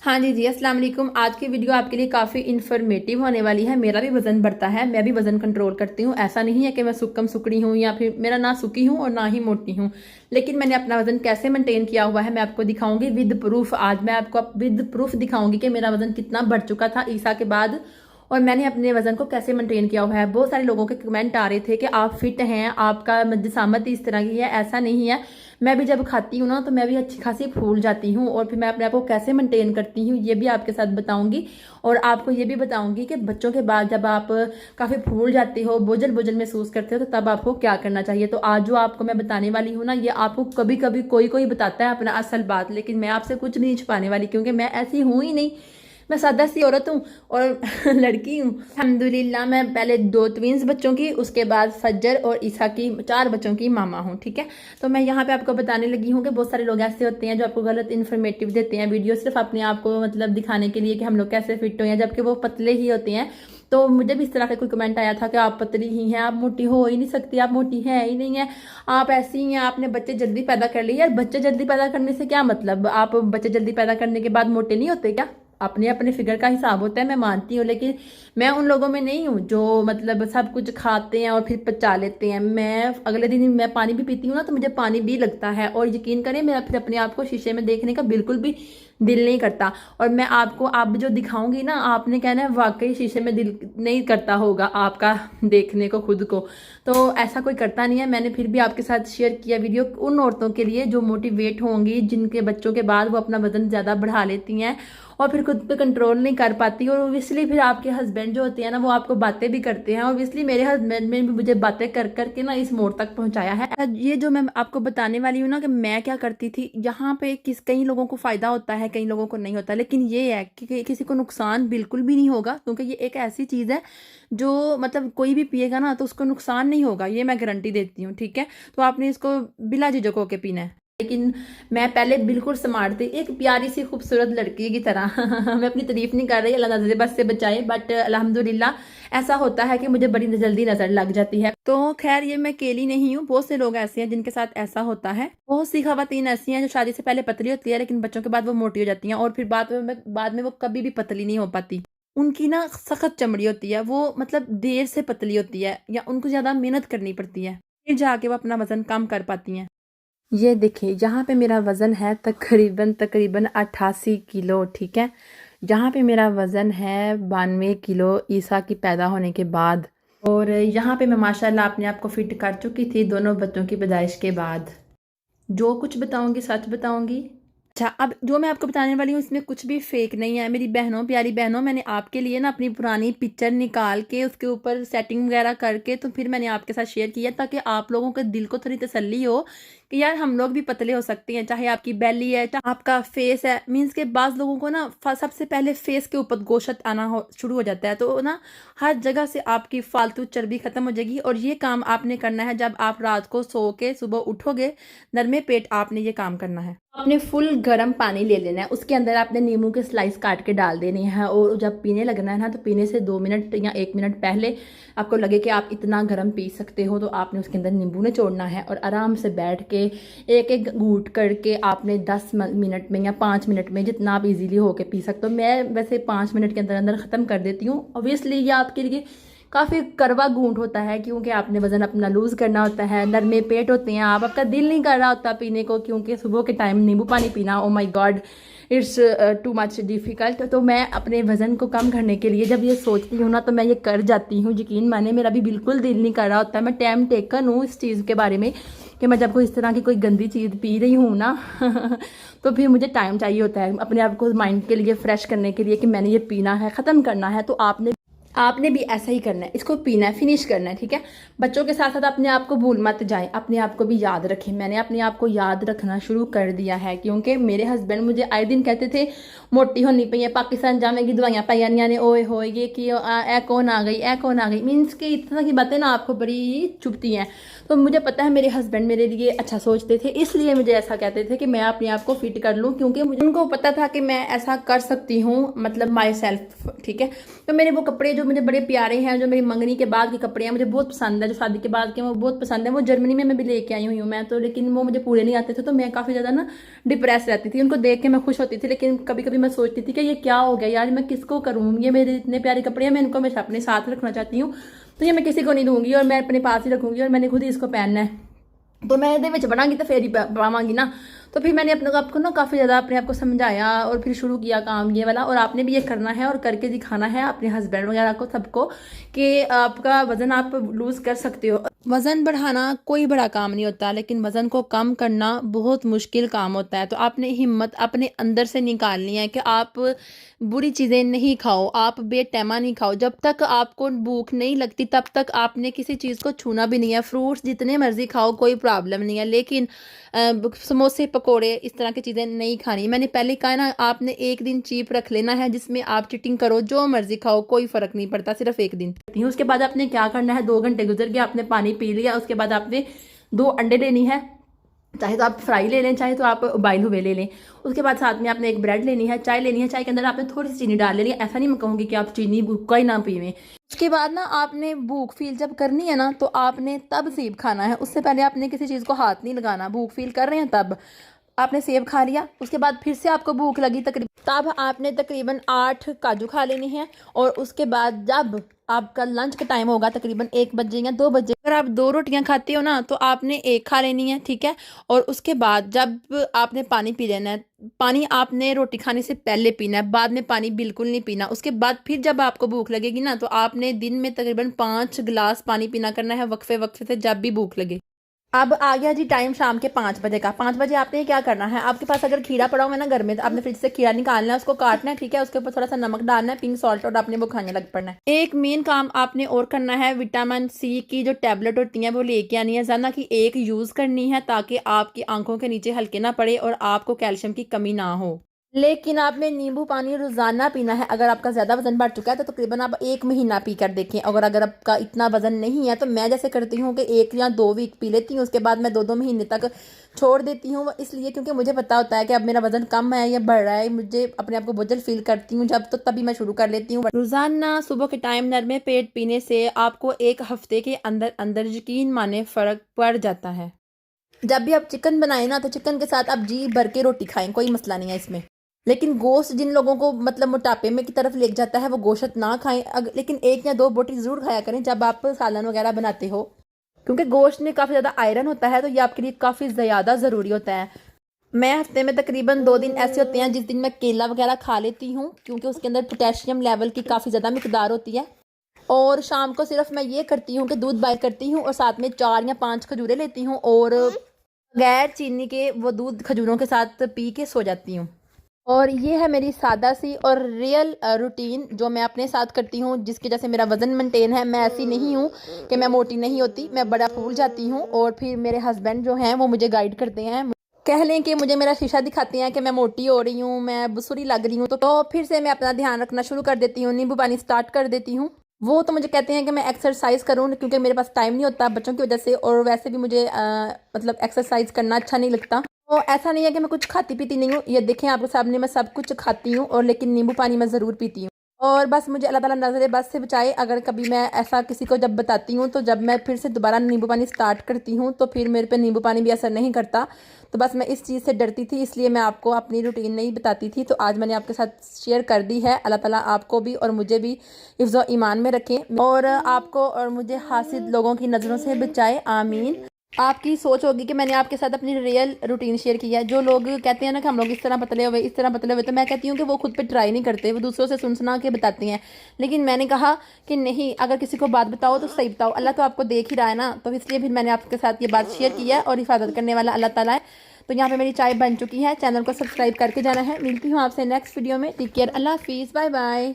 हाँ जी जी, अस्सलाम वालेकुम। आज की वीडियो आपके लिए काफ़ी इन्फॉर्मेटिव होने वाली है। मेरा भी वज़न बढ़ता है, मैं भी वज़न कंट्रोल करती हूँ। ऐसा नहीं है कि मैं सुक्कम सुकड़ी हूँ या फिर मेरा ना सुकी हूँ और ना ही मोटी हूँ, लेकिन मैंने अपना वज़न कैसे मेंटेन किया हुआ है मैं आपको दिखाऊंगी विद प्रूफ। आज मैं आपको विद प्रूफ दिखाऊंगी कि मेरा वज़न कितना बढ़ चुका था ईसा के बाद और मैंने अपने वज़न को कैसे मेंटेन किया हुआ है। बहुत सारे लोगों के कमेंट आ रहे थे कि आप फिट हैं, आपका जिसामत इस तरह की है। ऐसा नहीं है, मैं भी जब खाती हूँ ना तो मैं भी अच्छी खासी फूल जाती हूँ और फिर मैं अपने आप को कैसे मेंटेन करती हूँ ये भी आपके साथ बताऊंगी। और आपको ये भी बताऊंगी कि बच्चों के बाद जब आप काफ़ी फूल जाते हो, बोझल बोझल महसूस करते हो, तो तब आपको क्या करना चाहिए। तो आज जो आपको मैं बताने वाली हूँ ना, ये आपको कभी कभी कोई कोई बताता है अपना असल बात, लेकिन मैं आपसे कुछ नहीं छुपाने वाली क्योंकि मैं ऐसी हूँ ही नहीं। मैं सादा सी औरत हूँ और लड़की हूँ अल्हम्दुलिल्लाह। मैं पहले 2 ट्विंस बच्चों की, उसके बाद फज्जर और ईसा की 4 बच्चों की मामा हूँ। ठीक है, तो मैं यहाँ पे आपको बताने लगी हूँ कि बहुत सारे लोग ऐसे होते हैं जो आपको गलत इन्फॉर्मेटिव देते हैं वीडियो, सिर्फ अपने आप को मतलब दिखाने के लिए कि हम लोग कैसे फिट हो हैं, जबकि वो पतले ही होते हैं। तो मुझे भी इस तरह का कोई कमेंट आया था कि आप पतली ही हैं, आप मोटी हो ही नहीं सकती, आप मोटी है ही नहीं है, आप ऐसी ही हैं, आपने बच्चे जल्दी पैदा कर लिए। यार बच्चे जल्दी पैदा करने से क्या मतलब, आप बच्चे जल्दी पैदा करने के बाद मोटे नहीं होते क्या? अपने अपने फिगर का हिसाब होता है, मैं मानती हूँ, लेकिन मैं उन लोगों में नहीं हूँ जो मतलब सब कुछ खाते हैं और फिर पचा लेते हैं। मैं अगले दिन मैं पानी भी पीती हूँ ना तो मुझे पानी भी लगता है, और यकीन करें मेरा फिर अपने आप को शीशे में देखने का बिल्कुल भी दिल नहीं करता। और मैं आपको अब जो दिखाऊंगी ना, आपने कहना है वाकई शीशे में दिल नहीं करता होगा आपका देखने को खुद को। तो ऐसा कोई करता नहीं है। मैंने फिर भी आपके साथ शेयर किया वीडियो उन औरतों के लिए जो मोटिवेट होंगी, जिनके बच्चों के बाद वो अपना वजन ज़्यादा बढ़ा लेती हैं और फिर खुद पे कंट्रोल नहीं कर पाती। और ओबियसली फिर आपके हस्बैंड जो होते हैं ना, वो आपको बातें भी करते हैं। ओबियसली मेरे हस्बैंड ने भी मुझे बातें कर करके ना इस मोड़ तक पहुंचाया है। ये जो मैं आपको बताने वाली हूँ ना कि मैं क्या करती थी, यहाँ पे कई लोगों को फायदा होता है, कई लोगों को नहीं होता, लेकिन ये है कि किसी को नुकसान बिल्कुल भी नहीं होगा, क्योंकि ये एक ऐसी चीज़ है जो मतलब कोई भी पिएगा ना तो उसको नुकसान नहीं होगा, ये मैं गारंटी देती हूँ। ठीक है, तो आपने इसको बिला झिझक होके पीना है। लेकिन मैं पहले बिल्कुल स्मार्ट थी, एक प्यारी सी खूबसूरत लड़की की तरह मैं अपनी तारीफ नहीं कर रही, अल्लाह नजर बस से बचाए, बट अल्हम्दुलिल्लाह ऐसा होता है कि मुझे बड़ी जल्दी नजर लग जाती है। तो खैर ये मैं अकेली नहीं हूँ, बहुत से लोग ऐसे हैं जिनके साथ ऐसा होता है। बहुत सी खवातीन ऐसी हैं जो शादी से पहले पतली होती है, लेकिन बच्चों के बाद वो मोटी हो जाती हैं और फिर बाद में वो कभी भी पतली नहीं हो पाती। उनकी ना सख्त चमड़ी होती है, वो मतलब देर से पतली होती है या उनको ज्यादा मेहनत करनी पड़ती है, फिर जाके वो अपना वजन कम कर पाती हैं। ये देखिए यहाँ पे मेरा वज़न है तकरीबन तकरीबन 88 किलो। ठीक है, यहाँ पे मेरा वज़न है 92 किलो ईसा की पैदा होने के बाद। और यहाँ पे मैं माशाल्लाह अपने आप को फिट कर चुकी थी दोनों बच्चों की पैदाइश के बाद। जो कुछ बताऊंगी सच बताऊंगी। अच्छा, अब जो मैं आपको बताने वाली हूँ इसमें कुछ भी फेक नहीं है मेरी बहनों, प्यारी बहनों। मैंने आपके लिए ना अपनी पुरानी पिक्चर निकाल के उसके ऊपर सेटिंग वगैरह करके तो फिर मैंने आपके साथ शेयर किया, ताकि आप लोगों के दिल को थोड़ी तसल्ली हो कि यार हम लोग भी पतले हो सकते हैं, चाहे आपकी बेली है, चाहे आपका फेस है। मीन्स के बाज़ लोगों को ना सबसे पहले फेस के ऊपर गोशत आना शुरू हो जाता है, तो ना हर जगह से आपकी फालतू चर्बी खत्म हो जाएगी। और ये काम आपने करना है जब आप रात को सो के सुबह उठोगे, नरमे पेट आपने ये काम करना है। आपने फुल गर्म पानी ले लेना है, उसके अंदर आपने नींबू के स्लाइस काट के डाल देनी है, और जब पीने लगना है ना तो पीने से 2 मिनट या 1 मिनट पहले आपको लगे कि आप इतना गर्म पी सकते हो, तो आपने उसके अंदर नींबू निचोड़ना है और आराम से बैठ के एक एक घूंट करके आपने 10 मिनट में या 5 मिनट में, जितना आप इजीली होके पी सकते हो। मैं वैसे 5 मिनट के अंदर अंदर ख़त्म कर देती हूँ। ऑब्वियसली ये आपके लिए काफ़ी करवा घूंट होता है, क्योंकि आपने वजन अपना लूज़ करना होता है, नरमे पेट होते हैं, आपका दिल नहीं कर रहा होता पीने को, क्योंकि सुबह के टाइम नींबू पानी पीना, oh my God, it's too much difficult. तो मैं अपने वज़न को कम करने के लिए जब ये सोचती हूँ ना तो मैं ये कर जाती हूँ। यकीन माने मेरा भी बिल्कुल दिल नहीं कर रहा होता, मैं टाइम टेकन हूँ इस चीज़ के बारे में कि मैं जब कोई इस तरह की कोई गंदी चीज़ पी रही हूँ ना तो फिर मुझे टाइम चाहिए होता है अपने आप को माइंड के लिए फ्रेश करने के लिए कि मैंने ये पीना है, ख़त्म करना है। तो आपने भी ऐसा ही करना है, इसको पीना है, फिनिश करना है। ठीक है, बच्चों के साथ साथ अपने आप को भूल मत जाए, अपने आप को भी याद रखें। मैंने अपने आप को याद रखना शुरू कर दिया है, क्योंकि मेरे हस्बैंड मुझे आए दिन कहते थे मोटी होनी पई है, पाकिस्तान जामेगी, दवाइयाँ पाइयानिया ने, ओए हो ये कि ए कौन आ गई, ए कौन आ गई। मीन्स कि इस तरह की बातें ना आपको बड़ी चुभती हैं। तो मुझे पता है मेरे हस्बैंड मेरे लिए अच्छा सोचते थे, इसलिए मुझे ऐसा कहते थे कि मैं अपने आप को फिट कर लूँ, क्योंकि मुझे उनको पता था कि मैं ऐसा कर सकती हूँ, मतलब माई सेल्फ। ठीक है, तो मेरे वो कपड़े जो जो मुझे बड़े प्यारे हैं, जो मेरी मंगनी के बाद के कपड़े हैं, मुझे बहुत पसंद है, जो शादी के बाद के वो बहुत पसंद है। वो जर्मनी में मैं भी लेके आई हुई हूँ मैं तो, लेकिन वो मुझे पूरे नहीं आते थे, तो मैं काफ़ी ज़्यादा ना डिप्रेस रहती थी। उनको देख के मैं खुश होती थी, लेकिन कभी कभी मैं सोचती थी कि ये क्या हो गया यार, मैं किसको करूँ, ये मेरे इतने प्यारे कपड़े हैं, मैं इनको हमेशा अपने साथ रखना चाहती हूँ, तो ये मैं किसी को नहीं दूंगी और मैं अपने पास ही रखूँगी और मैंने खुद ही इसको पहनना है। तो मैं ये बनाऊंगी तो फिर ही पावांगी ना। तो फिर मैंने अपने आपको ना काफ़ी ज़्यादा अपने आप को समझाया और फिर शुरू किया काम ये वाला। और आपने भी ये करना है और करके दिखाना है अपने हस्बैंड वगैरह को, सबको, कि आपका वज़न आप लूज़ कर सकते हो। वज़न बढ़ाना कोई बड़ा काम नहीं होता, लेकिन वज़न को कम करना बहुत मुश्किल काम होता है। तो आपने हिम्मत अपने अंदर से निकालनी है कि आप बुरी चीज़ें नहीं खाओ, आप बेटैमा नहीं खाओ। जब तक आपको भूख नहीं लगती तब तक आपने किसी चीज़ को छूना भी नहीं है। फ्रूट्स जितने मर्जी खाओ, कोई प्रॉब्लम नहीं है, लेकिन समोसे पकोड़े इस तरह की चीज़ें नहीं खानी। मैंने पहले कहा ना, आपने एक दिन चीप रख लेना है जिसमें आप चिटिंग करो, जो मर्जी खाओ, कोई फ़र्क नहीं पड़ता, सिर्फ एक दिन। उसके बाद आपने क्या करना है, 2 घंटे गुजर गया, आपने पानी पी लिया, उसके बाद आपने 2 अंडे लेनी है, चाहे तो आप फ्राई ले लें, चाहे तो आप उबाइल हुए ले लें। उसके बाद साथ में आपने एक ब्रेड लेनी है, चाय लेनी है, चाय के अंदर आपने थोड़ी सी चीनी डाल लेनी है। ऐसा नहीं मैं कहूँगी कि आप चीनी भूखा ही ना पीवें। उसके बाद ना आपने भूख फील जब करनी है ना, तो आपने तब सेब खाना है, उससे पहले आपने किसी चीज़ को हाथ नहीं लगाना। भूख फील कर रहे हैं तब आपने सेब खा लिया, उसके बाद फिर से आपको भूख लगी तकरीबन, तब आपने तकरीबन 8 काजू खा लेने हैं। और उसके बाद जब आपका लंच का टाइम होगा तकरीबन 1 बजे या 2 बजे, अगर आप 2 रोटियां खाते हो ना तो आपने 1 खा लेनी है, ठीक है। और उसके बाद जब आपने पानी पी लेना है, पानी आपने रोटी खाने से पहले पीना है, बाद में पानी बिल्कुल नहीं पीना। उसके बाद फिर जब आपको भूख लगेगी ना, तो आपने दिन में तकरीबन 5 गिलास पानी पीना करना है, वक्फे वक्फे से, जब भी भूख लगे। अब आ गया जी टाइम शाम के 5 बजे का। 5 बजे आपने क्या करना है, आपके पास अगर खीरा पड़ा हुआ है ना घर में, तो आपने फ्रिज से खीरा निकालना है, उसको काटना है, ठीक है। उसके ऊपर थोड़ा सा नमक डालना है, पिंक सॉल्ट, और आपने वो खाने लग पड़ना है। एक मेन काम आपने और करना है, विटामिन सी की जो टैबलेट होती हैं वो लेके आनी है, ज़्यादा की एक यूज़ करनी है, ताकि आपकी आंखों के नीचे हल्के ना पड़े और आपको कैल्शियम की कमी ना हो। लेकिन आपने नींबू पानी रोजाना पीना है। अगर आपका ज़्यादा वजन बढ़ चुका है तो तकरीबन आप 1 महीना पी कर देखें। अगर आपका इतना वजन नहीं है तो मैं जैसे करती हूँ कि 1 या 2 वीक पी लेती हूँ, उसके बाद मैं 2-2 महीने तक छोड़ देती हूँ। इसलिए क्योंकि मुझे पता होता है कि अब मेरा वजन कम है या बढ़ रहा है, मुझे अपने आप को बोझल फील करती हूँ जब, तो तभी मैं शुरू कर लेती हूँ। रोजाना सुबह के टाइम नरमे पेट पीने से आपको 1 हफ्ते के अंदर अंदर यकीन माने फ़र्क पड़ जाता है। जब भी आप चिकन बनाए ना, तो चिकन के साथ आप जी भर के रोटी खाएं, कोई मसला नहीं है इसमें। लेकिन गोश्त जिन लोगों को मतलब मोटापे में की तरफ ले जाता है, वो गोश्त ना खाएं। लेकिन 1 या 2 बोटी ज़रूर खाया करें जब आप सालन वगैरह बनाते हो, क्योंकि गोश्त में काफ़ी ज़्यादा आयरन होता है, तो ये आपके लिए काफ़ी ज़्यादा ज़रूरी होता है। मैं हफ्ते में तकरीबन 2 दिन ऐसे होते हैं जिस दिन मैं केला वगैरह खा लेती हूँ, क्योंकि उसके अंदर पोटेशियम लेवल की काफ़ी ज़्यादा मिकदार होती है। और शाम को सिर्फ मैं ये करती हूँ कि दूध बॉयल करती हूँ और साथ में 4 या 5 खजूरें लेती हूँ और गैर चीनी के वो दूध खजूरों के साथ पी के सो जाती हूँ। और ये है मेरी सादा सी और रियल रूटीन जो मैं अपने साथ करती हूँ, जिसकी वजह से मेरा वज़न मेंटेन है। मैं ऐसी नहीं हूँ कि मैं मोटी नहीं होती, मैं बड़ा फूल जाती हूँ। और फिर मेरे हस्बैंड जो हैं वो मुझे गाइड करते हैं, कह लें कि मुझे मेरा शीशा दिखाते हैं कि मैं मोटी हो रही हूँ, मैं बुसुरी लग रही हूँ, तो फिर से मैं अपना ध्यान रखना शुरू कर देती हूँ, नींबू पानी स्टार्ट कर देती हूँ। वो तो मुझे कहते हैं कि मैं एक्सरसाइज करूँ, क्योंकि मेरे पास टाइम नहीं होता बच्चों की वजह से, और वैसे भी मुझे मतलब एक्सरसाइज करना अच्छा नहीं लगता। तो ऐसा नहीं है कि मैं कुछ खाती पीती नहीं हूँ, ये देखें आपके सामने मैं सब कुछ खाती हूँ, और लेकिन नींबू पानी मैं ज़रूर पीती हूँ। और बस मुझे अल्लाह ताला नज़र बद से बचाए। अगर कभी मैं ऐसा किसी को जब बताती हूँ, तो जब मैं फिर से दोबारा नींबू पानी स्टार्ट करती हूँ तो फिर मेरे पे नींबू पानी भी असर नहीं करता। तो बस मैं इस चीज़ से डरती थी, इसलिए मैं आपको अपनी रूटीन नहीं बताती थी। तो आज मैंने आपके साथ शेयर कर दी है। अल्लाह ताला आपको भी और मुझे भी हिफ्ज़ व ईमान में रखें, और आपको और मुझे हासिद लोगों की नज़रों से बचाए, आमीन। आपकी सोच होगी कि मैंने आपके साथ अपनी रियल रूटीन शेयर किया है। जो लोग कहते हैं ना कि हम लोग इस तरह पतले हुए, इस तरह पतले हुए, तो मैं कहती हूँ कि वो खुद पे ट्राई नहीं करते, वो दूसरों से सुना के बताते हैं। लेकिन मैंने कहा कि नहीं, अगर किसी को बात बताओ तो सही बताओ, अल्लाह तो आपको देख ही रहा है ना। तो इसलिए फिर मैंने आपके साथ ये बात शेयर की है, और हिफाजत करने वाला अल्लाह ताला है। तो यहाँ पे मेरी चाय बन चुकी है, चैनल को सब्सक्राइब करके जाना है। मिलती हूँ आपसे नेक्स्ट वीडियो में। टेक केयर, अल्लाह हाफिज़, बाय बाय।